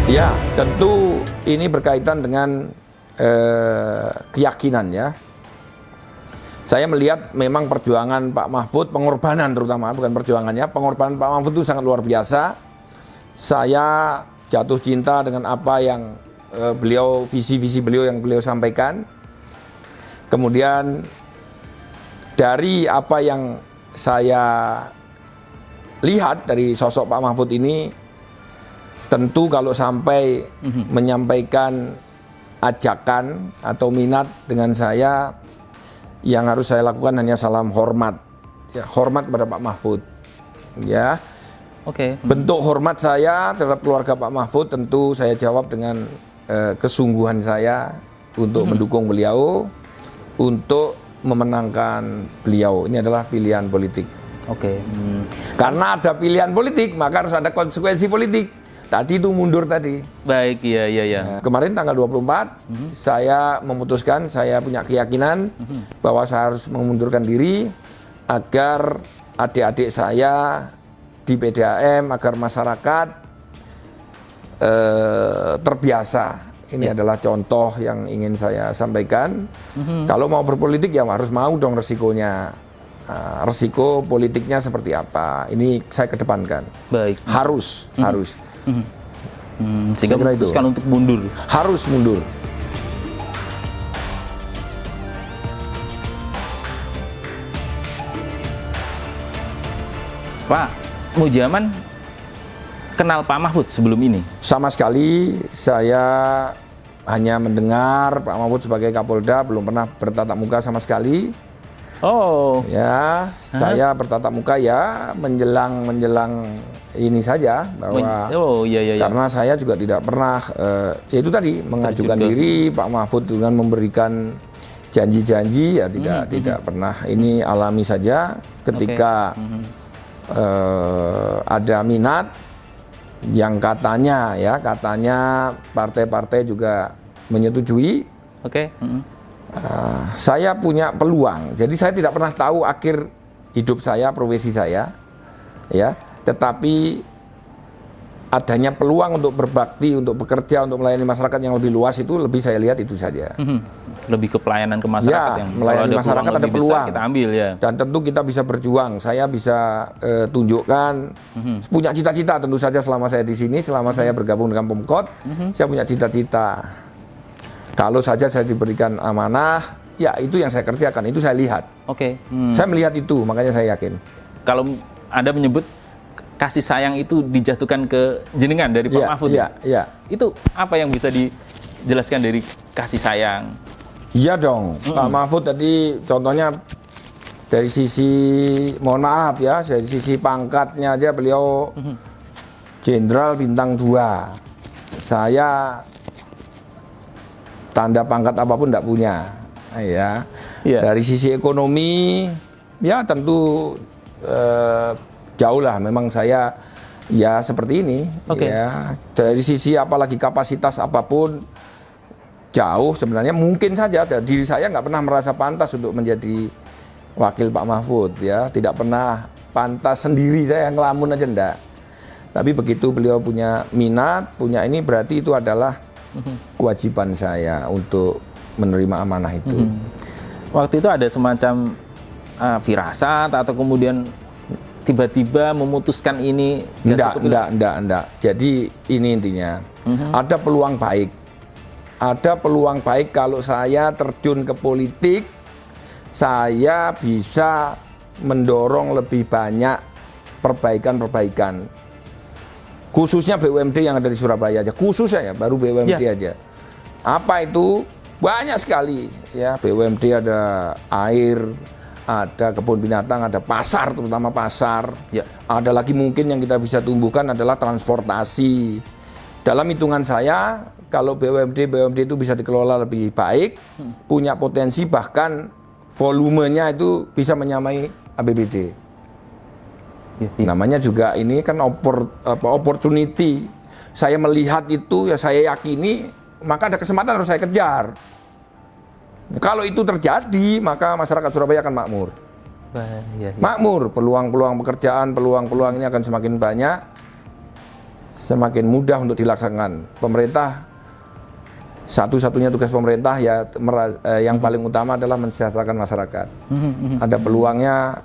Ya, tentu ini berkaitan dengan keyakinan ya. Saya melihat memang perjuangan Pak Mahfud, pengorbanan terutama, bukan perjuangannya, pengorbanan Pak Mahfud itu sangat luar biasa. Saya jatuh cinta dengan apa yang visi-visi beliau yang beliau sampaikan. Kemudian dari apa yang saya lihat dari sosok Pak Mahfud ini, tentu kalau sampai menyampaikan ajakan atau minat dengan saya, yang harus saya lakukan hanya salam hormat, ya, hormat kepada Pak Mahfud, ya. Oke. Bentuk hormat saya terhadap keluarga Pak Mahfud tentu saya jawab dengan kesungguhan saya untuk mendukung beliau, untuk memenangkan beliau. Ini adalah pilihan politik. Oke. Karena ada pilihan politik, maka harus ada konsekuensi politik. Tadi itu mundur tadi. Baik, iya. Nah, kemarin tanggal 24, saya memutuskan, saya punya keyakinan bahwa saya harus mengundurkan diri agar adik-adik saya di PDAM, agar masyarakat terbiasa. Ini adalah contoh yang ingin saya sampaikan. Kalau mau berpolitik ya harus mau dong resikonya. Resiko politiknya seperti apa? Ini saya kedepankan. Baik. Harus. Sehingga memutuskan untuk mundur. Harus mundur. Pak Mujaman kenal Pak Mahfud sebelum ini? Sama sekali saya hanya mendengar Pak Mahfud sebagai Kapolda, belum pernah bertatap muka sama sekali. Oh. Ya, saya bertatap muka ya menjelang ini saja bahwa iya. karena saya juga tidak pernah ya itu tadi mengajukan diri Pak Mahfud dengan memberikan janji-janji ya tidak pernah. Ini alami saja ketika ada minat yang katanya partai-partai juga menyetujui. Oke. Saya punya peluang, jadi saya tidak pernah tahu akhir hidup saya, profesi saya, ya. Tetapi adanya peluang untuk berbakti, untuk bekerja, untuk melayani masyarakat yang lebih luas itu lebih saya lihat itu saja. Lebih ke pelayanan ke masyarakat ya, yang melayani masyarakat ada peluang kita ambil ya. Dan tentu kita bisa berjuang. Saya bisa tunjukkan punya cita-cita tentu saja selama saya di sini, selama saya bergabung dengan Pemkot, saya punya cita-cita. Kalau saja saya diberikan amanah, ya itu yang saya kerjakan, itu saya lihat. Oke. Saya melihat itu, makanya saya yakin. Kalau Anda menyebut kasih sayang itu dijatuhkan ke jenengan dari Pak Mahfud, iya. Itu apa yang bisa dijelaskan dari kasih sayang? Iya dong, Pak Mahfud tadi contohnya dari sisi, mohon maaf ya, dari sisi pangkatnya aja beliau Jenderal Bintang 2. Saya tanda pangkat apapun tidak punya, ya. Dari sisi ekonomi, ya tentu jauh lah. Memang saya ya seperti ini, ya. Dari sisi apalagi kapasitas apapun jauh sebenarnya. Mungkin saja diri saya nggak pernah merasa pantas untuk menjadi wakil Pak Mahfud, ya. Tidak pernah pantas sendiri, saya ngelamun aja enggak. Tapi begitu beliau punya minat, punya ini, berarti itu adalah kewajiban saya untuk menerima amanah itu. Waktu itu ada semacam firasat atau kemudian tiba-tiba memutuskan ini? Enggak. Jadi ini intinya, ada peluang baik. Ada peluang baik kalau saya terjun ke politik, saya bisa mendorong lebih banyak perbaikan. Khususnya BUMD yang ada di Surabaya aja, khususnya ya, baru BUMD aja. Apa itu? Banyak sekali ya, BUMD ada air, ada kebun binatang, ada pasar, terutama pasar. Ada lagi mungkin yang kita bisa tumbuhkan adalah transportasi. Dalam hitungan saya, kalau BUMD itu bisa dikelola lebih baik, punya potensi bahkan volumenya itu bisa menyamai APBD. Namanya juga ini kan opportunity. Saya melihat itu, ya saya yakini, maka ada kesempatan harus saya kejar. Kalau itu terjadi, maka masyarakat Surabaya akan makmur. Makmur, peluang-peluang pekerjaan, peluang-peluang ini akan semakin banyak. semakin mudah untuk dilaksanakan. Pemerintah, satu-satunya tugas pemerintah ya yang paling utama adalah mensejahterakan masyarakat. Ada peluangnya,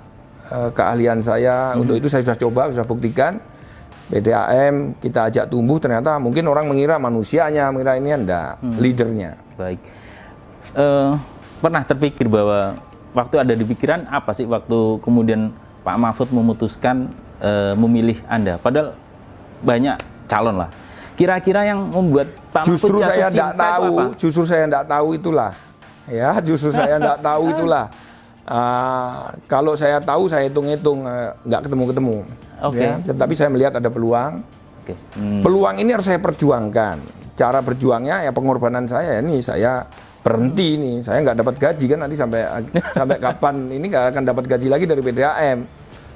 keahlian saya, untuk itu saya sudah coba, sudah buktikan. PDAM kita ajak tumbuh, ternyata mungkin orang mengira manusianya, mengira ini enggak, leadernya. Baik. Pernah terpikir bahwa waktu ada di pikiran apa sih waktu kemudian Pak Mahfud memutuskan memilih Anda? Padahal banyak calon lah. Kira-kira yang membuat Pak Mahfud jatuh cinta itu apa? Justru saya enggak tahu itulah. Ya, justru saya enggak tahu itulah. Kalau saya tahu, saya hitung-hitung, nggak ketemu-ketemu. Okay. Ya, tetapi saya melihat ada peluang. Okay. Peluang ini harus saya perjuangkan. Cara berjuangnya ya pengorbanan saya. Ini saya berhenti nih. Saya nggak dapat gaji kan nanti sampai kapan ini nggak akan dapat gaji lagi dari PDAM.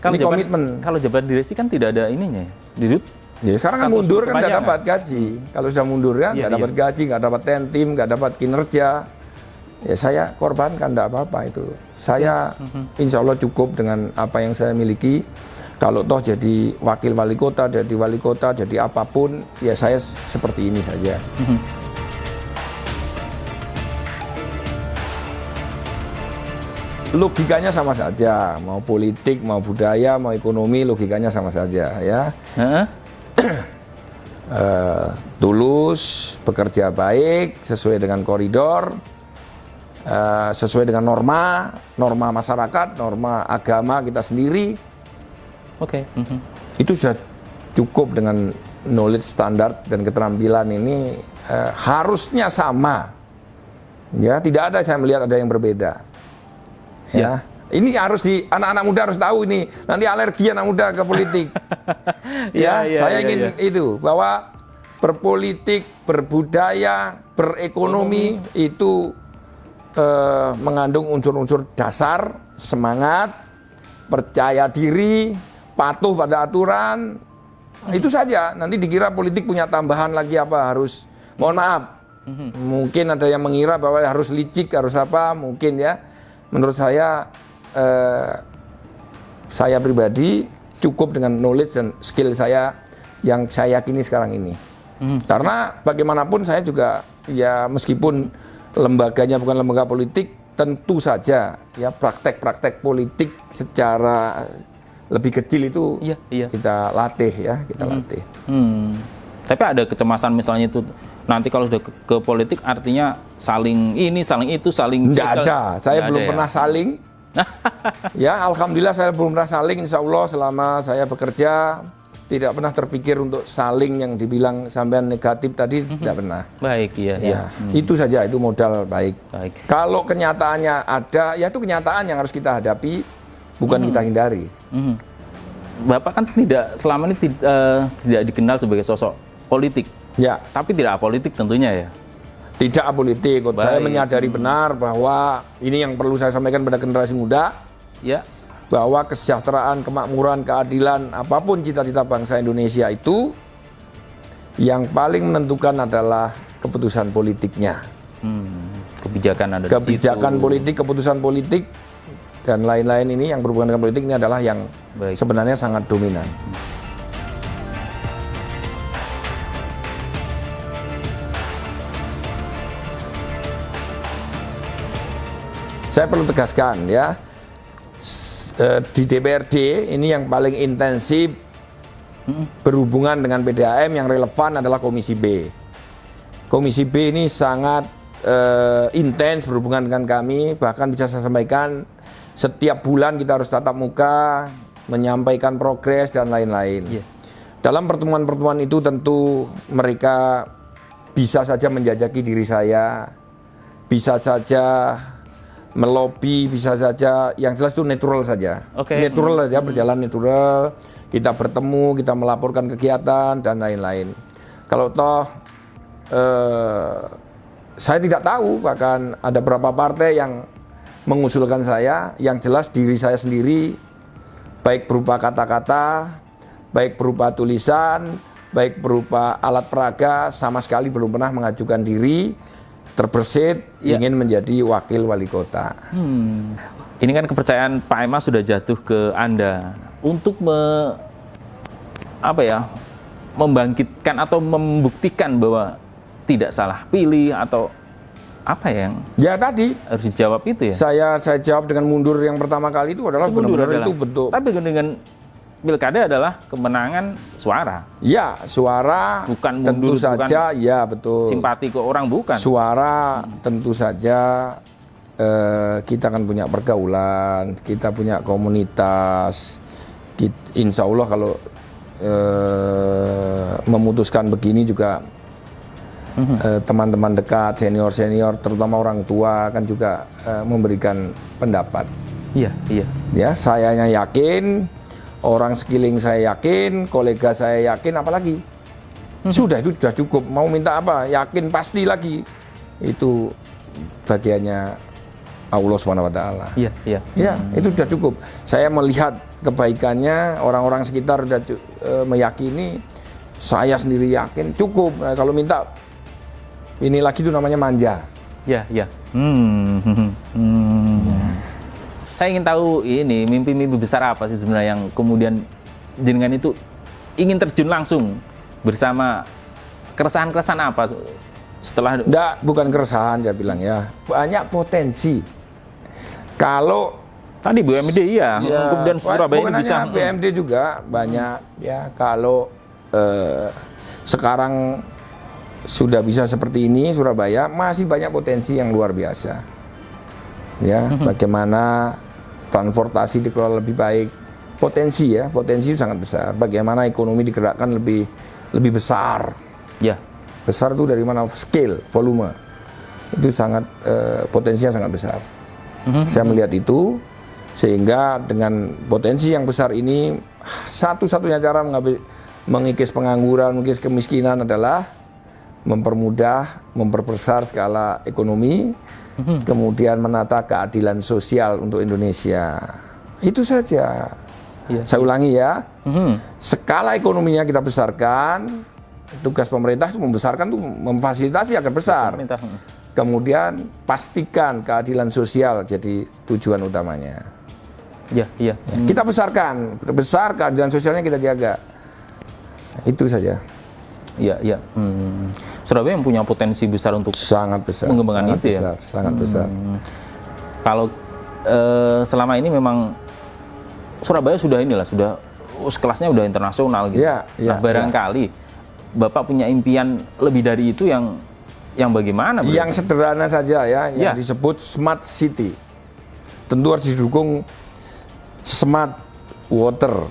Ini komitmen. Kalau jabat direksi kan tidak ada ininya, Didut. Ya, sekarang kan mundur kan nggak dapat gaji. Kalau sudah mundur kan nggak dapat gaji, nggak dapat tentim, nggak dapat kinerja. Ya saya korbankan, enggak apa-apa itu. Saya insya Allah cukup dengan apa yang saya miliki. Kalau toh jadi wakil wali kota, jadi wali kota, jadi apapun, ya saya seperti ini saja. Logikanya sama saja, mau politik, mau budaya, mau ekonomi, logikanya sama saja ya. Tulus, bekerja baik, sesuai dengan koridor, sesuai dengan norma masyarakat, norma agama kita sendiri. Oke. Itu sudah cukup dengan knowledge standar dan keterampilan ini harusnya sama. Ya, tidak ada saya melihat ada yang berbeda. Ya. Ini harus anak-anak muda harus tahu ini. Nanti alergi anak muda ke politik. Saya ingin itu bahwa berpolitik, berbudaya, berekonomi itu mengandung unsur-unsur dasar, semangat, percaya diri, patuh pada aturan. Itu saja. Nanti dikira politik punya tambahan lagi apa, harus, mohon maaf, mungkin ada yang mengira bahwa harus licik, harus apa, mungkin ya. Menurut saya pribadi cukup dengan knowledge dan skill saya yang saya yakini sekarang ini. Karena bagaimanapun saya juga, ya meskipun lembaganya bukan lembaga politik, tentu saja ya praktek-praktek politik secara lebih kecil itu kita latih ya, latih. Tapi ada kecemasan misalnya itu nanti kalau sudah ke politik artinya saling ini, saling itu, saling nggak ada. Saya belum pernah saling. Ya, alhamdulillah saya belum pernah saling. Insya Allah selama saya bekerja tidak pernah terpikir untuk saling yang dibilang sampean negatif tadi, tidak pernah. Baik, iya. Itu saja, itu modal baik. Kalau kenyataannya ada, ya itu kenyataan yang harus kita hadapi, bukan kita hindari. Bapak kan selama ini tidak dikenal sebagai sosok politik. Ya. Tapi tidak apolitik tentunya ya. Tidak apolitik. Saya menyadari benar bahwa ini yang perlu saya sampaikan pada generasi muda. Ya. Bahwa kesejahteraan, kemakmuran, keadilan, apapun cita-cita bangsa Indonesia itu, yang paling menentukan adalah keputusan politiknya. Kebijakan ada kebijakan politik, keputusan politik, dan lain-lain ini yang berhubungan dengan politik ini adalah yang sebenarnya sangat dominan. Saya perlu tegaskan ya, di DPRD ini yang paling intensif berhubungan dengan PDAM yang relevan adalah Komisi B. Komisi B ini sangat intens berhubungan dengan kami, bahkan bisa saya sampaikan setiap bulan kita harus tatap muka, menyampaikan progres dan lain-lain. Dalam pertemuan-pertemuan itu tentu mereka bisa saja menjajaki diri saya, bisa saja melobi, bisa saja, yang jelas itu natural saja. Natural saja, berjalan natural. Kita bertemu, kita melaporkan kegiatan dan lain-lain. Kalau toh saya tidak tahu, bahkan ada beberapa partai yang mengusulkan saya, yang jelas diri saya sendiri, baik berupa kata-kata, baik berupa tulisan, baik berupa alat peraga, sama sekali belum pernah mengajukan diri terbersit ingin menjadi wakil wali kota. Ini kan kepercayaan Pak Emma sudah jatuh ke Anda untuk membangkitkan atau membuktikan bahwa tidak salah pilih atau apa yang Ya tadi harus dijawab itu ya? saya jawab dengan mundur yang pertama kali itu adalah benar-benar itu betul. Tapi dengan pilkada adalah kemenangan suara. Ya, suara Bukan tentu mundur, saja, ya betul. Simpati ke orang bukan. Suara tentu saja kita akan punya pergaulan, kita punya komunitas. Insya Allah kalau memutuskan begini juga teman-teman dekat, senior-senior, terutama orang tua kan juga memberikan pendapat. Iya, iya. Ya, sayanya yakin. Orang sekeliling saya yakin, kolega saya yakin, apalagi sudah itu sudah cukup. Mau minta apa? Yakin pasti lagi. Itu bagiannya Allah SWT. Iya, iya. Ya, itu sudah cukup. Saya melihat kebaikannya, orang-orang sekitar sudah meyakini, saya sendiri yakin cukup. Nah, kalau minta ini lagi itu namanya manja. Iya, iya. Saya ingin tahu ini mimpi-mimpi besar apa sih sebenarnya yang kemudian jenengan itu ingin terjun langsung bersama keresahan-keresahan apa setelah? Enggak, bukan keresahan saya bilang ya. Banyak potensi. Kalau tadi BUMD ya, kemudian Surabaya bukan ini bisa. hanya BUMD juga banyak ya. Kalau sekarang sudah bisa seperti ini Surabaya, masih banyak potensi yang luar biasa. Ya, bagaimana transportasi dikelola lebih baik, potensi itu sangat besar. Bagaimana ekonomi digerakkan lebih besar. Ya. Besar itu dari mana? Scale, volume. Itu sangat potensinya sangat besar. Saya melihat itu, sehingga dengan potensi yang besar ini, satu-satunya cara mengikis pengangguran, mengikis kemiskinan adalah mempermudah, memperbesar skala ekonomi, kemudian menata keadilan sosial untuk Indonesia. Itu saja. Ya. Saya ulangi ya, skala ekonominya kita besarkan, tugas pemerintah itu membesarkan, tuh memfasilitasi agar besar. Kemudian pastikan keadilan sosial jadi tujuan utamanya. Ya, iya. Kita besarkan, besar keadilan sosialnya kita jaga. Itu saja. Iya, iya. Surabaya yang punya potensi besar untuk sangat besar mengembangkan sangat itu besar, ya. Sangat besar. Kalau selama ini memang Surabaya sudah kelasnya udah internasional gitu. Ya, nah, barangkali Bapak punya impian lebih dari itu yang bagaimana? Yang sederhana saja ya, yang disebut smart city. Tentu harus didukung smart water.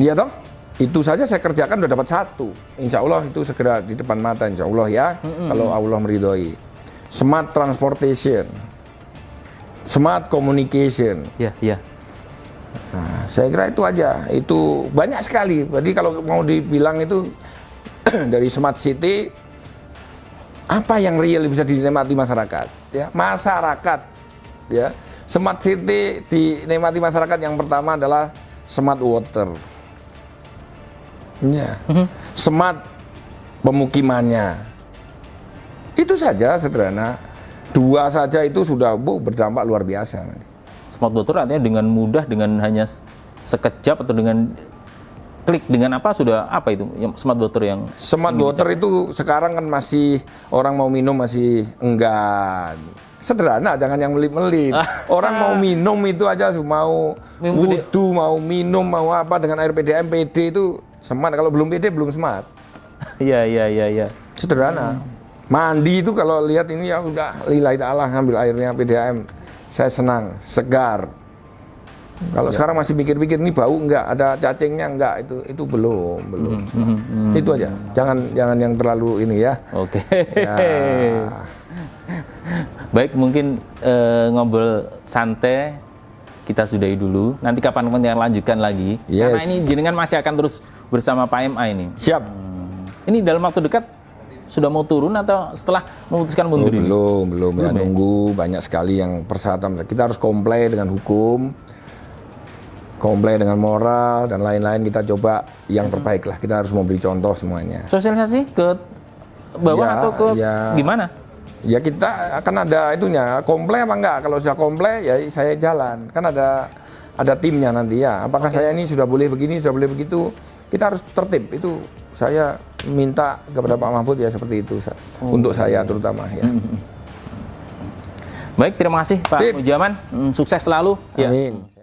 Iya toh? Itu saja saya kerjakan udah dapat satu. Insya Allah itu segera di depan mata, insya Allah ya. Kalau Allah meridhoi. Smart transportation, smart communication. Ya, ya. Nah, saya kira itu aja. Itu banyak sekali. Jadi kalau mau dibilang itu dari smart city, apa yang real bisa dinikmati masyarakat? Ya, masyarakat. Ya, smart city dinikmati masyarakat yang pertama adalah smart water. Ya. Smart pemukimannya. Itu saja sederhana. Dua saja itu sudah berdampak luar biasa nanti. Smart water artinya dengan mudah, dengan hanya sekejap atau dengan klik, dengan apa sudah apa itu smart water yang smart water itu sekarang kan masih orang mau minum masih enggan. Sederhana, jangan yang melit-melit. Orang mau minum itu aja, mau wudu, mau minum, mau apa dengan air PDAM, PD itu smart. Kalau belum PD belum smart. Iya, iya, iya, iya. Sederhana. Mandi itu kalau lihat ini ya udah lillahi ta'ala ngambil airnya PDAM. Saya senang, segar. Kalau sekarang masih pikir-pikir ini bau enggak, ada cacingnya enggak, itu belum. Itu aja. Jangan yang terlalu ini ya. Oke. Ya. Baik, mungkin ngobrol santai kita sudahi dulu. Nanti kapan-kapan kita lanjutkan lagi. Yes. Karena ini jenengan masih akan terus bersama Pak MA ini. Siap. Ini dalam waktu dekat sudah mau turun atau setelah memutuskan mundur ini? Belum ya, nunggu banyak sekali yang persyaratan. Kita harus comply dengan hukum, comply dengan moral dan lain-lain. Kita coba yang terbaik lah. Kita harus memberi contoh semuanya. Sosialisasi ke bawah atau ke gimana? Ya kita akan ada itunya, comply apa enggak? Kalau sudah comply ya saya jalan. Kan ada timnya nanti ya. Apakah saya ini sudah boleh begini, sudah boleh begitu? kita harus tertib. Itu saya minta kepada Pak Mahfud ya seperti itu untuk saya terutama ya. Baik, terima kasih Pak Mujaman. Sukses selalu. Amin.